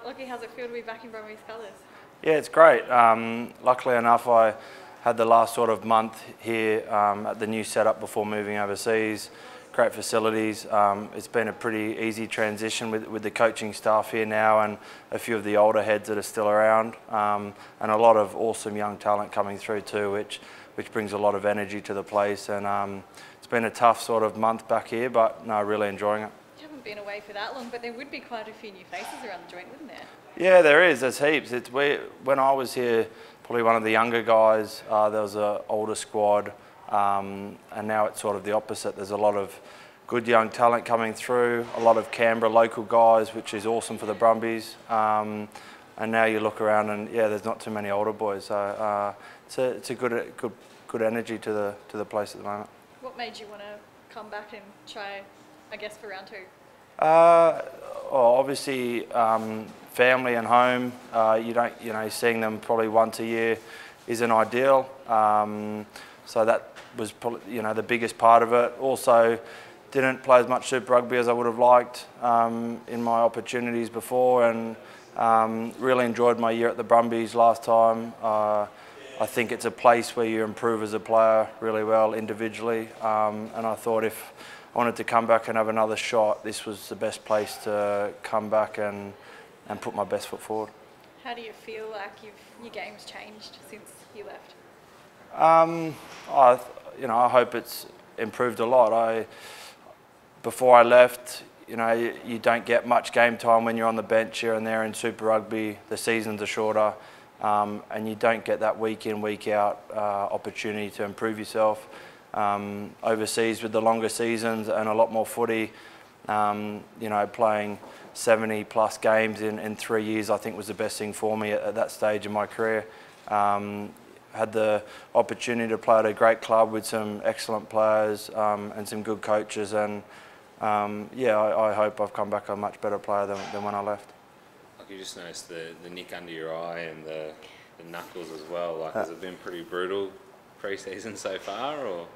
Lachie, how's it feel to be back in Brumbies colours? Yeah, it's great. Luckily enough, I had the last sort of month here at the new setup before moving overseas. Great facilities. It's been a pretty easy transition with the coaching staff here now and a few of the older heads that are still around, and a lot of awesome young talent coming through too, which brings a lot of energy to the place. And it's been a tough sort of month back here, but no, really enjoying it. You haven't been away for that long, but there would be quite a few new faces around the joint, wouldn't there? Yeah, there is. There's heaps. When I was here, probably one of the younger guys. There was an older squad, and now it's sort of the opposite. There's a lot of good young talent coming through. A lot of Canberra local guys, which is awesome for the Brumbies. And now you look around, and yeah, there's not too many older boys. So it's a good energy to the place at the moment. What made you want to come back and try, I guess, for round two? Well, obviously, family and home. Seeing them probably once a year isn't ideal. So that was probably, the biggest part of it. Also, didn't play as much Super Rugby as I would have liked in my opportunities before, and really enjoyed my year at the Brumbies last time. I think it's a place where you improve as a player really well individually, and I thought if I wanted to come back and have another shot, this was the best place to come back and put my best foot forward. How do you feel like your game's changed since you left? I hope it's improved a lot. Before I left, you don't get much game time when you're on the bench here and there in Super Rugby. The seasons are shorter, and you don't get that week in, week out opportunity to improve yourself. Overseas with the longer seasons and a lot more footy, playing 70 plus games in 3 years, I think was the best thing for me at that stage in my career. Had the opportunity to play at a great club with some excellent players and some good coaches, and I hope I've come back a much better player than when I left. Like, you just noticed the nick under your eye and the knuckles as well. Like, has it been pretty brutal pre-season so far, or?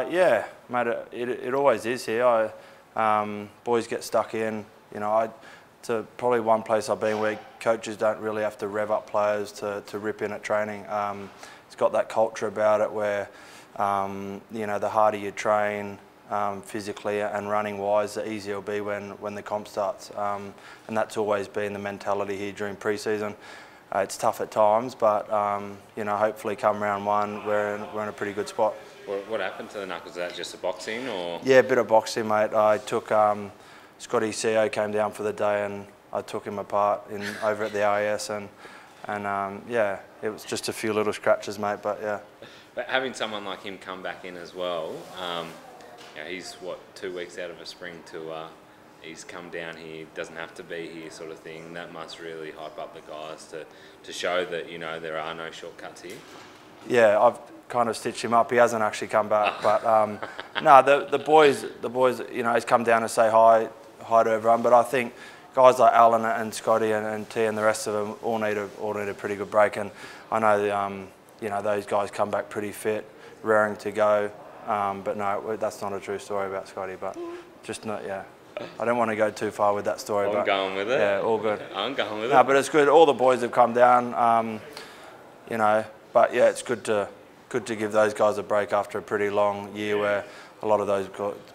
Yeah, mate, it always is here. Boys get stuck in. To probably one place I've been where coaches don't really have to rev up players to rip in at training. It's got that culture about it where, the harder you train physically and running wise, the easier it'll be when the comp starts. And that's always been the mentality here during pre-season. It's tough at times, but hopefully come round one, we're in a pretty good spot. What happened to the knuckles? Is that just a boxing, or? Yeah, a bit of boxing, mate. I took Scotty CEO came down for the day, and I took him apart over at the RAS, and it was just a few little scratches, mate. But yeah. But having someone like him come back in as well, he's 2 weeks out of a spring tour. He's come down here, doesn't have to be here, sort of thing. That must really hype up the guys to show that there are no shortcuts here. Yeah, I've kind of stitched him up. He hasn't actually come back, but no, the boys, he's come down to say hi to everyone. But I think guys like Alan and Scotty and T and the rest of them all need a pretty good break. And I know those guys come back pretty fit, raring to go. But no, that's not a true story about Scotty. But just not, yeah. I don't want to go too far with that story. I'm going with it. Yeah, all good. I'm going with it. No, but it's good. All the boys have come down. But yeah, it's good to give those guys a break after a pretty long year where a lot of those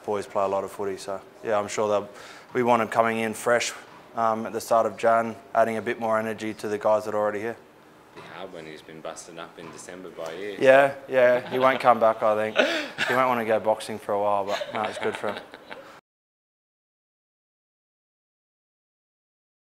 boys play a lot of footy. So yeah, I'm sure we want them coming in fresh at the start of Jan, adding a bit more energy to the guys that are already here. It'd be hard when he's been busted up in December by you. Yeah, he won't come back, I think. He won't want to go boxing for a while, but no, it's good for him.